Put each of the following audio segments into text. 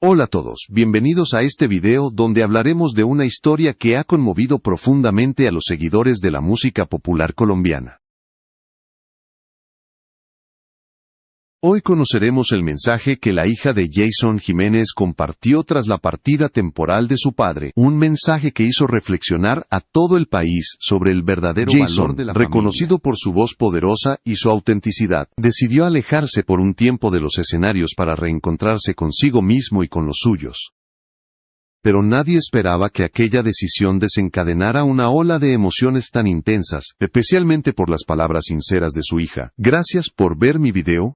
Hola a todos, bienvenidos a este video donde hablaremos de una historia que ha conmovido profundamente a los seguidores de la música popular colombiana. Hoy conoceremos el mensaje que la hija de Jason Jiménez compartió tras la partida temporal de su padre, un mensaje que hizo reflexionar a todo el país sobre el verdadero valor de la familia. Reconocido por su voz poderosa y su autenticidad, decidió alejarse por un tiempo de los escenarios para reencontrarse consigo mismo y con los suyos. Pero nadie esperaba que aquella decisión desencadenara una ola de emociones tan intensas, especialmente por las palabras sinceras de su hija. Gracias por ver mi video.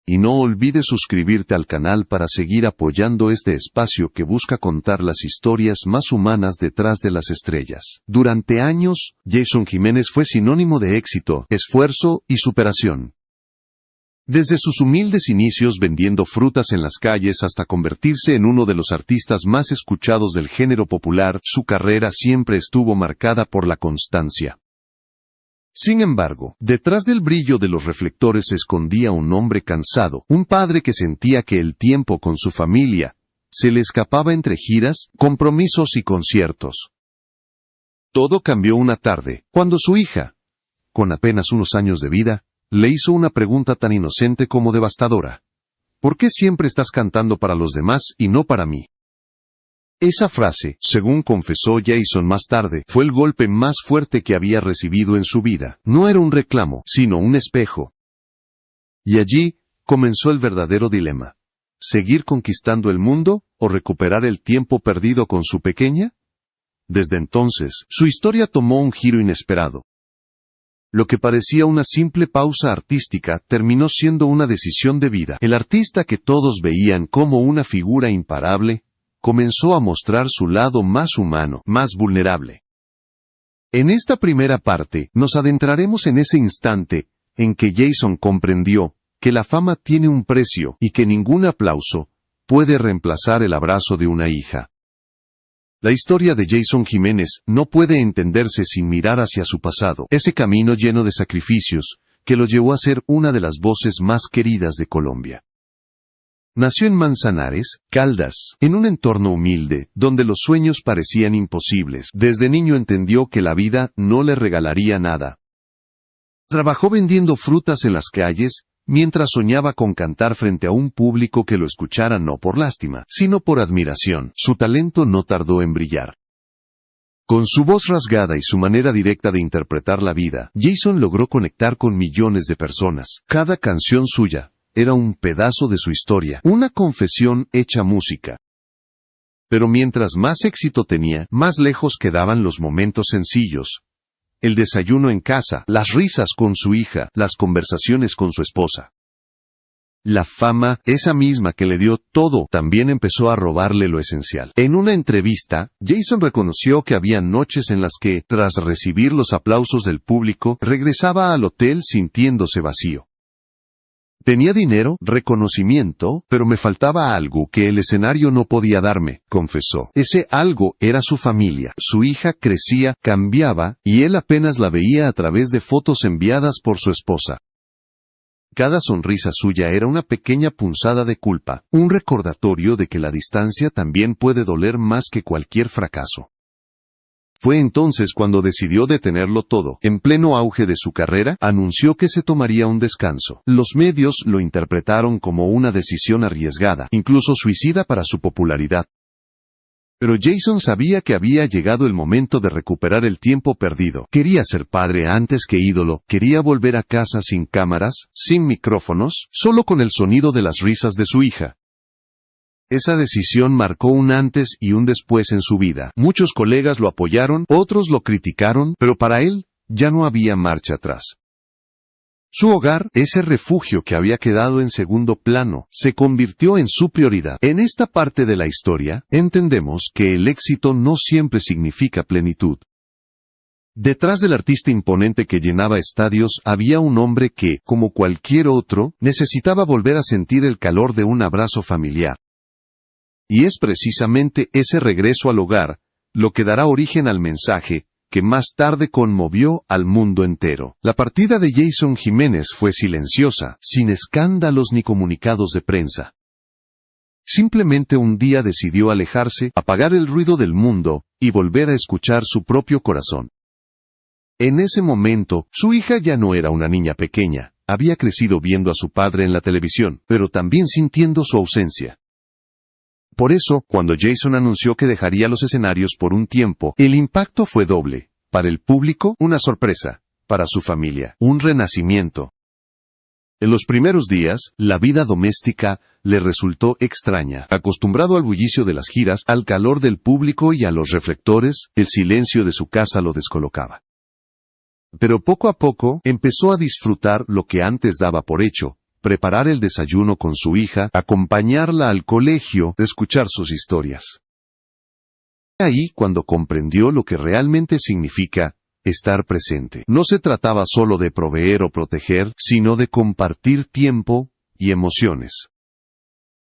Y no olvides suscribirte al canal para seguir apoyando este espacio que busca contar las historias más humanas detrás de las estrellas. Durante años, Jason Jiménez fue sinónimo de éxito, esfuerzo y superación. Desde sus humildes inicios vendiendo frutas en las calles hasta convertirse en uno de los artistas más escuchados del género popular, su carrera siempre estuvo marcada por la constancia. Sin embargo, detrás del brillo de los reflectores se escondía un hombre cansado, un padre que sentía que el tiempo con su familia se le escapaba entre giras, compromisos y conciertos. Todo cambió una tarde, cuando su hija, con apenas unos años de vida, le hizo una pregunta tan inocente como devastadora. ¿Por qué siempre estás cantando para los demás y no para mí? Esa frase, según confesó Jason más tarde, fue el golpe más fuerte que había recibido en su vida. No era un reclamo, sino un espejo. Y allí comenzó el verdadero dilema. ¿Seguir conquistando el mundo o recuperar el tiempo perdido con su pequeña? Desde entonces, su historia tomó un giro inesperado. Lo que parecía una simple pausa artística terminó siendo una decisión de vida. El artista que todos veían como una figura imparable, comenzó a mostrar su lado más humano, más vulnerable. En esta primera parte, nos adentraremos en ese instante en que Jason comprendió que la fama tiene un precio y que ningún aplauso puede reemplazar el abrazo de una hija. La historia de Jason Jiménez no puede entenderse sin mirar hacia su pasado, ese camino lleno de sacrificios que lo llevó a ser una de las voces más queridas de Colombia. Nació en Manzanares, Caldas, en un entorno humilde, donde los sueños parecían imposibles. Desde niño entendió que la vida no le regalaría nada. Trabajó vendiendo frutas en las calles, mientras soñaba con cantar frente a un público que lo escuchara no por lástima, sino por admiración. Su talento no tardó en brillar. Con su voz rasgada y su manera directa de interpretar la vida, Jason logró conectar con millones de personas. Cada canción suya era un pedazo de su historia, una confesión hecha música. Pero mientras más éxito tenía, más lejos quedaban los momentos sencillos. El desayuno en casa, las risas con su hija, las conversaciones con su esposa. La fama, esa misma que le dio todo, también empezó a robarle lo esencial. En una entrevista, Jason reconoció que había noches en las que, tras recibir los aplausos del público, regresaba al hotel sintiéndose vacío. Tenía dinero, reconocimiento, pero me faltaba algo que el escenario no podía darme, confesó. Ese algo era su familia. Su hija crecía, cambiaba, y él apenas la veía a través de fotos enviadas por su esposa. Cada sonrisa suya era una pequeña punzada de culpa, un recordatorio de que la distancia también puede doler más que cualquier fracaso. Fue entonces cuando decidió detenerlo todo. En pleno auge de su carrera, anunció que se tomaría un descanso. Los medios lo interpretaron como una decisión arriesgada, incluso suicida para su popularidad. Pero Jason sabía que había llegado el momento de recuperar el tiempo perdido. Quería ser padre antes que ídolo, quería volver a casa sin cámaras, sin micrófonos, solo con el sonido de las risas de su hija. Esa decisión marcó un antes y un después en su vida. Muchos colegas lo apoyaron, otros lo criticaron, pero para él ya no había marcha atrás. Su hogar, ese refugio que había quedado en segundo plano, se convirtió en su prioridad. En esta parte de la historia, entendemos que el éxito no siempre significa plenitud. Detrás del artista imponente que llenaba estadios había un hombre que, como cualquier otro, necesitaba volver a sentir el calor de un abrazo familiar. Y es precisamente ese regreso al hogar lo que dará origen al mensaje que más tarde conmovió al mundo entero. La partida de Jason Jiménez fue silenciosa, sin escándalos ni comunicados de prensa. Simplemente un día decidió alejarse, apagar el ruido del mundo, y volver a escuchar su propio corazón. En ese momento, su hija ya no era una niña pequeña, había crecido viendo a su padre en la televisión, pero también sintiendo su ausencia. Por eso, cuando Jason anunció que dejaría los escenarios por un tiempo, el impacto fue doble. Para el público, una sorpresa. Para su familia, un renacimiento. En los primeros días, la vida doméstica le resultó extraña. Acostumbrado al bullicio de las giras, al calor del público y a los reflectores, el silencio de su casa lo descolocaba. Pero poco a poco, empezó a disfrutar lo que antes daba por hecho: preparar el desayuno con su hija, acompañarla al colegio, escuchar sus historias. Ahí cuando comprendió lo que realmente significa estar presente. No se trataba solo de proveer o proteger, sino de compartir tiempo y emociones.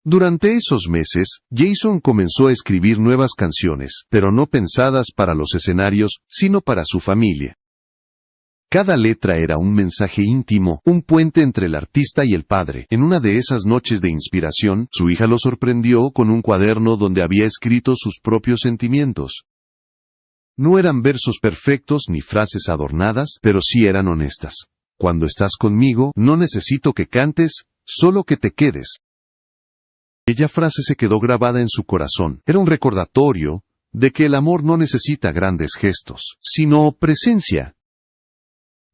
Durante esos meses, Jason comenzó a escribir nuevas canciones, pero no pensadas para los escenarios, sino para su familia. Cada letra era un mensaje íntimo, un puente entre el artista y el padre. En una de esas noches de inspiración, su hija lo sorprendió con un cuaderno donde había escrito sus propios sentimientos. No eran versos perfectos ni frases adornadas, pero sí eran honestas. Cuando estás conmigo, no necesito que cantes, solo que te quedes. Aquella frase se quedó grabada en su corazón. Era un recordatorio de que el amor no necesita grandes gestos, sino presencia.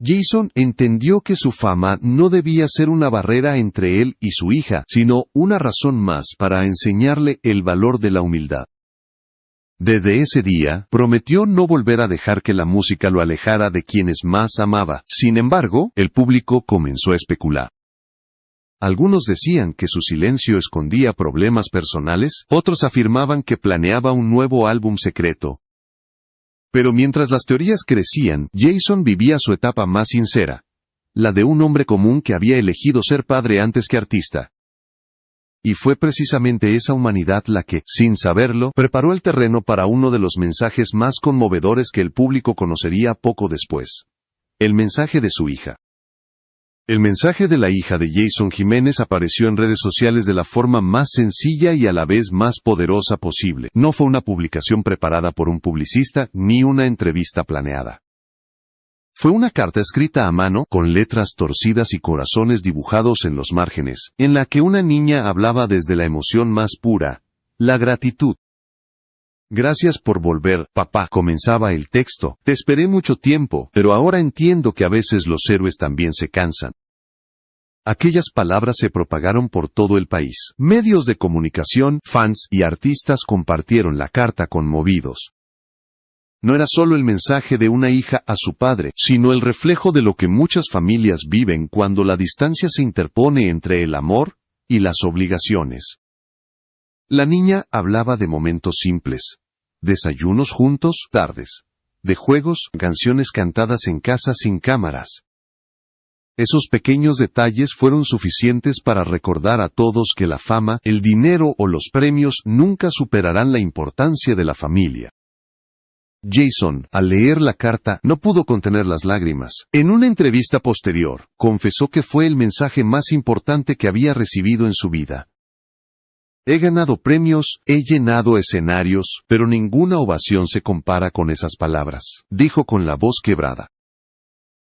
Jason entendió que su fama no debía ser una barrera entre él y su hija, sino una razón más para enseñarle el valor de la humildad. Desde ese día, prometió no volver a dejar que la música lo alejara de quienes más amaba. Sin embargo, el público comenzó a especular. Algunos decían que su silencio escondía problemas personales, otros afirmaban que planeaba un nuevo álbum secreto. Pero mientras las teorías crecían, Jason vivía su etapa más sincera, la de un hombre común que había elegido ser padre antes que artista. Y fue precisamente esa humanidad la que, sin saberlo, preparó el terreno para uno de los mensajes más conmovedores que el público conocería poco después. El mensaje de su hija. El mensaje de la hija de Jason Jiménez apareció en redes sociales de la forma más sencilla y a la vez más poderosa posible. No fue una publicación preparada por un publicista, ni una entrevista planeada. Fue una carta escrita a mano, con letras torcidas y corazones dibujados en los márgenes, en la que una niña hablaba desde la emoción más pura, la gratitud. Gracias por volver, papá, comenzaba el texto. Te esperé mucho tiempo, pero ahora entiendo que a veces los héroes también se cansan. Aquellas palabras se propagaron por todo el país. Medios de comunicación, fans y artistas compartieron la carta conmovidos. No era solo el mensaje de una hija a su padre, sino el reflejo de lo que muchas familias viven cuando la distancia se interpone entre el amor y las obligaciones. La niña hablaba de momentos simples, desayunos juntos, tardes, de juegos, canciones cantadas en casa sin cámaras. Esos pequeños detalles fueron suficientes para recordar a todos que la fama, el dinero o los premios nunca superarán la importancia de la familia. Jason, al leer la carta, no pudo contener las lágrimas. En una entrevista posterior, confesó que fue el mensaje más importante que había recibido en su vida. He ganado premios, he llenado escenarios, pero ninguna ovación se compara con esas palabras, dijo con la voz quebrada.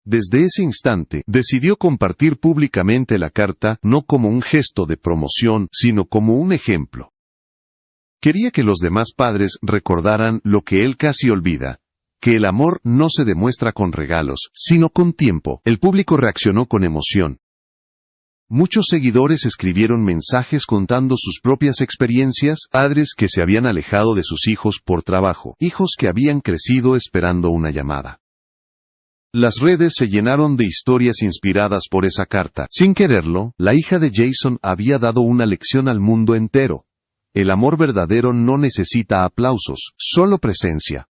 Desde ese instante, decidió compartir públicamente la carta no como un gesto de promoción, sino como un ejemplo. Quería que los demás padres recordaran lo que él casi olvida, que el amor no se demuestra con regalos, sino con tiempo. El público reaccionó con emoción. Muchos seguidores escribieron mensajes contando sus propias experiencias, padres que se habían alejado de sus hijos por trabajo, hijos que habían crecido esperando una llamada. Las redes se llenaron de historias inspiradas por esa carta. Sin quererlo, la hija de Jason había dado una lección al mundo entero. El amor verdadero no necesita aplausos, solo presencia.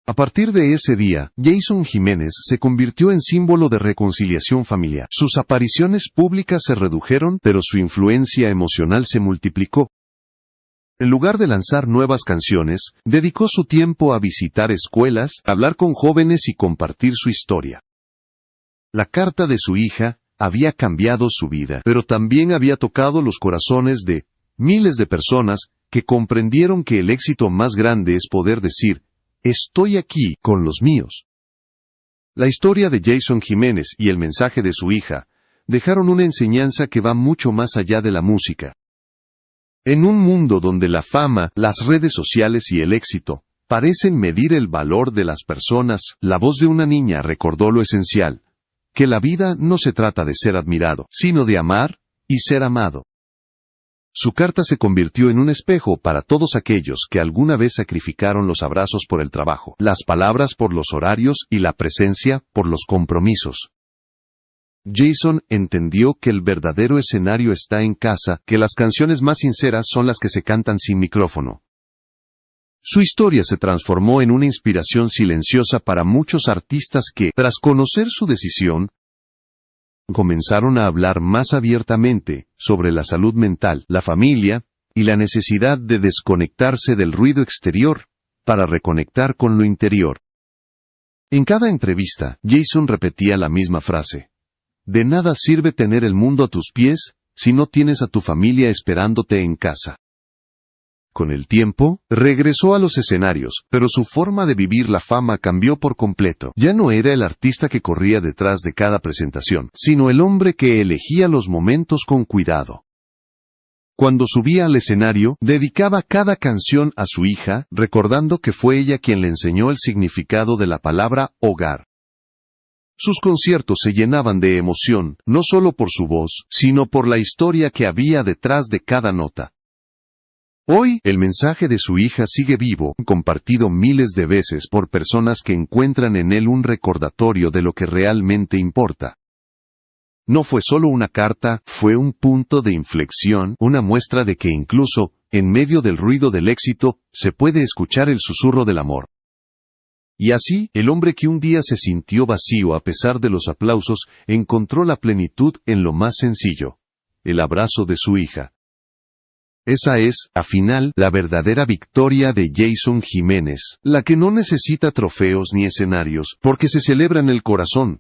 A partir de ese día, Jason Jiménez se convirtió en símbolo de reconciliación familiar. Sus apariciones públicas se redujeron, pero su influencia emocional se multiplicó. En lugar de lanzar nuevas canciones, dedicó su tiempo a visitar escuelas, hablar con jóvenes y compartir su historia. La carta de su hija había cambiado su vida, pero también había tocado los corazones de Miles de personas que comprendieron que el éxito más grande es poder decir, estoy aquí con los míos. La historia de Jason Jiménez y el mensaje de su hija dejaron una enseñanza que va mucho más allá de la música. En un mundo donde la fama, las redes sociales y el éxito parecen medir el valor de las personas, la voz de una niña recordó lo esencial, que la vida no se trata de ser admirado, sino de amar y ser amado. Su carta se convirtió en un espejo para todos aquellos que alguna vez sacrificaron los abrazos por el trabajo, las palabras por los horarios y la presencia por los compromisos. Jason entendió que el verdadero escenario está en casa, que las canciones más sinceras son las que se cantan sin micrófono. Su historia se transformó en una inspiración silenciosa para muchos artistas que, tras conocer su decisión, comenzaron a hablar más abiertamente sobre la salud mental, la familia y la necesidad de desconectarse del ruido exterior para reconectar con lo interior. En cada entrevista, Jason repetía la misma frase: de nada sirve tener el mundo a tus pies si no tienes a tu familia esperándote en casa. Con el tiempo, regresó a los escenarios, pero su forma de vivir la fama cambió por completo. Ya no era el artista que corría detrás de cada presentación, sino el hombre que elegía los momentos con cuidado. Cuando subía al escenario, dedicaba cada canción a su hija, recordando que fue ella quien le enseñó el significado de la palabra hogar. Sus conciertos se llenaban de emoción, no solo por su voz, sino por la historia que había detrás de cada nota. Hoy, el mensaje de su hija sigue vivo, compartido miles de veces por personas que encuentran en él un recordatorio de lo que realmente importa. No fue solo una carta, fue un punto de inflexión, una muestra de que incluso, en medio del ruido del éxito, se puede escuchar el susurro del amor. Y así, el hombre que un día se sintió vacío a pesar de los aplausos, encontró la plenitud en lo más sencillo: el abrazo de su hija. Esa es, al final, la verdadera victoria de Jason Jiménez, la que no necesita trofeos ni escenarios, porque se celebra en el corazón,